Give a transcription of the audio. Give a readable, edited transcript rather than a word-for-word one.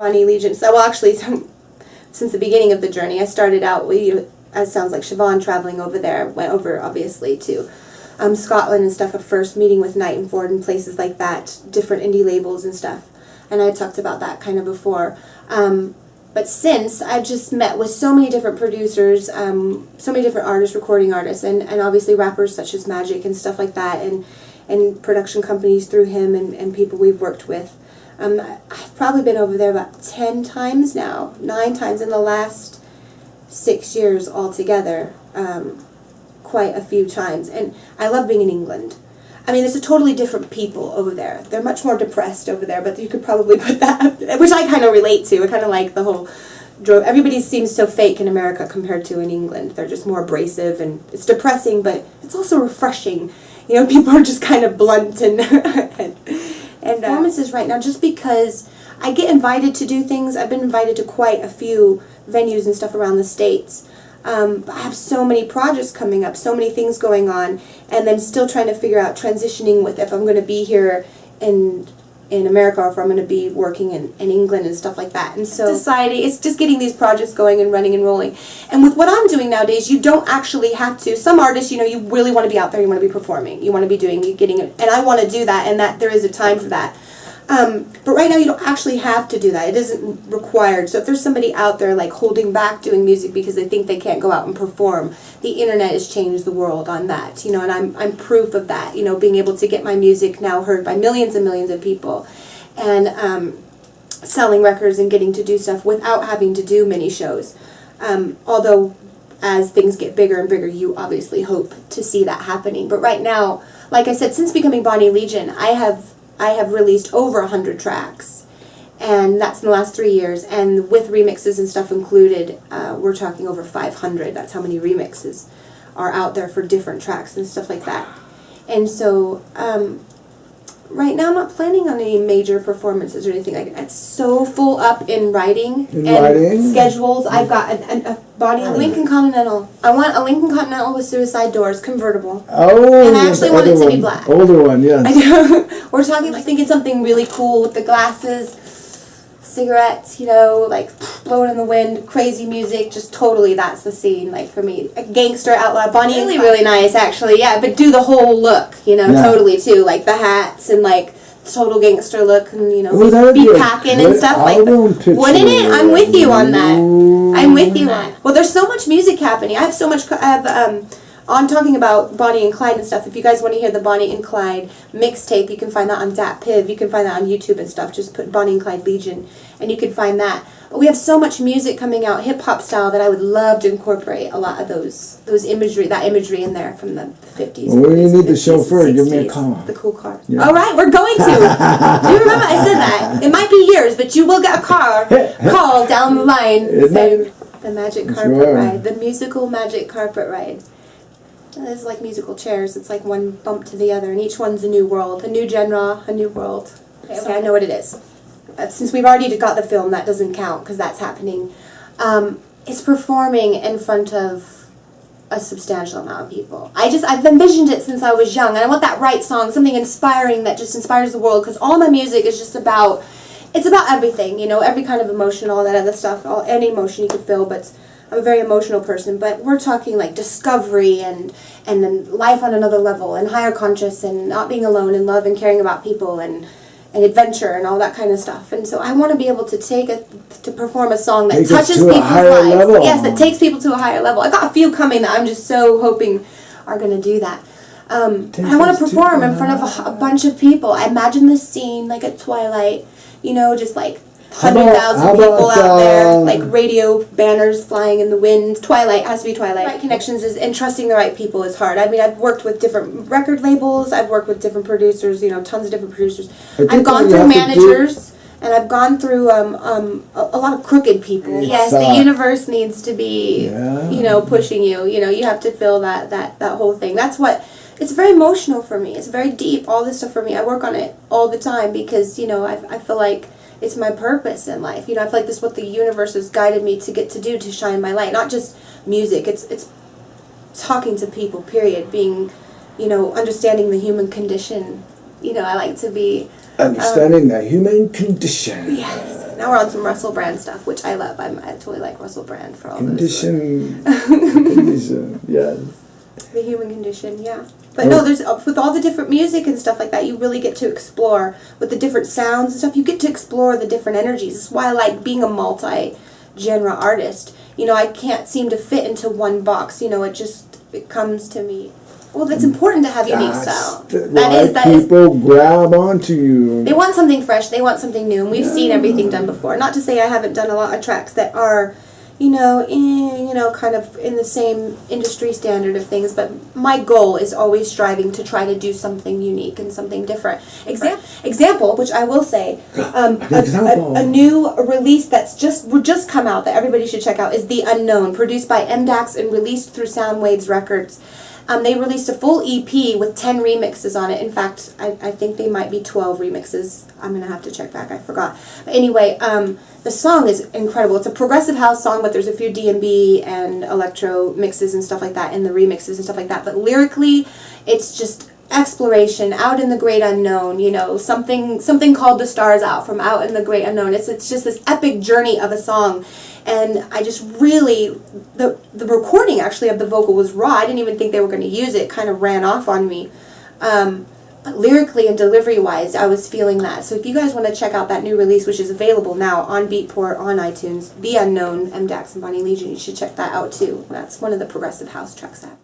Bonnie Legion. So, well, actually, since the beginning of the journey, I started out, as sounds like Shavon, traveling over there. Went over, obviously, to Scotland and stuff at first, meeting with Knight and Ford and places like that, different indie labels and stuff. And I talked about that kind of before. But since, I've just met with so many different producers, so many different artists, recording artists, and obviously rappers such as Magic and stuff like that, and production companies through him and people we've worked with. I've probably been over there about 10 times now, 9 times in the last 6 years altogether, quite a few times. And I love being in England. I mean, it's a totally different people over there. They're much more depressed over there, but you could probably put that, which I kind of relate to. I kind of like the whole, everybody seems so fake in America compared to in England. They're just more abrasive, and it's depressing, but it's also refreshing. You know, people are just kind of blunt and performances right now, just because I get invited to do things. I've been invited to quite a few venues and stuff around the States. But I have so many projects coming up, so many things going on, and then still trying to figure out transitioning with if I'm going to be here in America or if I'm going to be working in England and stuff like that. And so society, it's just getting these projects going and running and rolling. And with what I'm doing nowadays, you don't actually have to. Some artists, you know, you really want to be out there, you want to be performing, you want to be doing, you getting it, and I want to do that, and that there is a time for that. But right now you don't actually have to do that. It isn't required. So if there's somebody out there like holding back doing music because they think they can't go out and perform, the internet has changed the world on that, you know, and I'm proof of that, you know, being able to get my music now heard by millions and millions of people, and selling records and getting to do stuff without having to do mini shows. Although as things get bigger and bigger, you obviously hope to see that happening. But right now, like I said, since becoming Bonnie Legion, I have released over 100 tracks, and that's in the last 3 years, and with remixes and stuff included, we're talking over 500. That's how many remixes are out there for different tracks and stuff like that. And so right now I'm not planning on any major performances or anything like that. It's so full up in writing and schedules. I've got a Bonnie Lincoln Continental. I want a Lincoln Continental with suicide doors, convertible. Oh, and I actually want it to be black. Older one, yes. I know. We're talking, like, thinking something really cool with the glasses, cigarettes, you know, like blowing in the wind, crazy music, just totally, that's the scene, like, for me. A gangster outlaw, Bonnie, really nice, actually, yeah, but do the whole look, you know, totally, too, like the hats and, like, total gangster look, and, you know, be packing and stuff like that. Wouldn't it? I'm with you on that. I'm with you on. Well, there's so much music happening. I have so much. I have on talking about Bonnie and Clyde and stuff. If you guys want to hear the Bonnie and Clyde mixtape, you can find that on DatPiv. You can find that on YouTube and stuff. Just put Bonnie and Clyde Legion, and you can find that. But we have so much music coming out, hip hop style, that I would love to incorporate a lot of that imagery in there from the 50s. Well, you need the chauffeur. Give me a call. The cool car. Yeah. All right, we're going to. Do you remember I said that? It might be years, but you will get a call down the line saying the magic carpet ride, the musical magic carpet ride. It's like musical chairs. It's like one bump to the other, and each one's a new world, a new genre, a new world. Okay, so I know what it is. Since we've already got the film, that doesn't count because that's happening. It's performing in front of a substantial amount of people. I've envisioned it since I was young, and I want that right song, something inspiring that just inspires the world, because all my music is just about, it's about everything, you know, every kind of emotion, all that other stuff, any emotion you could feel, but I'm a very emotional person, but we're talking like discovery and then life on another level, and higher conscious, and not being alone, and love, and caring about people, and adventure, and all that kind of stuff. And so I want to be able to perform a song that touches people's lives. Level. Yes, that takes people to a higher level. I got a few coming that I'm just so hoping are going to do that. I want to perform in front of a bunch of people. I imagine this scene like at Twilight, you know, just like 100,000 people out there, like radio banners flying in the wind. Twilight, has to be Twilight. Right connections and trusting the right people is hard. I mean, I've worked with different record labels, I've worked with different producers, you know, tons of different producers. I've gone through managers, and I've gone through a lot of crooked people. Yes, the universe needs to be, you know, pushing you. You know, you have to feel that whole thing. That's what, it's very emotional for me. It's very deep, all this stuff for me. I work on it all the time because, you know, I feel like it's my purpose in life. You know, I feel like this is what the universe has guided me to get to do, to shine my light. Not just music. It's talking to people, period. Being, you know, understanding the human condition. You know, I like to be... Understanding the human condition. Yes. Now we're on some Russell Brand stuff, which I love. I totally like Russell Brand for all condition. Yeah. The human condition, yeah. But no, there's with all the different music and stuff like that, you really get to explore with the different sounds and stuff. You get to explore the different energies. That's why I like being a multi-genre artist. You know, I can't seem to fit into one box. You know, it comes to me. Well, that's important to have unique style. That is people grab onto you. They want something fresh. They want something new. And we've seen everything done before. Not to say I haven't done a lot of tracks that are, kind of in the same industry standard of things. But my goal is always striving to try to do something unique and something different. Example, which I will say, a new release that's just come out that everybody should check out is The Unknown, produced by MDAX and released through Soundwaves Records. They released a full EP with 10 remixes on it. In fact, I think they might be 12 remixes. I'm going to have to check back. I forgot. But anyway, the song is incredible. It's a progressive house song, but there's a few D&B and electro mixes and stuff like that in the remixes and stuff like that. But lyrically, it's just exploration out in the great unknown. You know, something called the stars out from out in the great unknown. It's just this epic journey of a song. And I just really, the recording actually of the vocal was raw. I didn't even think they were going to use it. It kind of ran off on me. But lyrically and delivery-wise, I was feeling that. So if you guys want to check out that new release, which is available now on Beatport, on iTunes, The Unknown, MDAX and Bonnie Legion, you should check that out too. That's one of the progressive house tracks that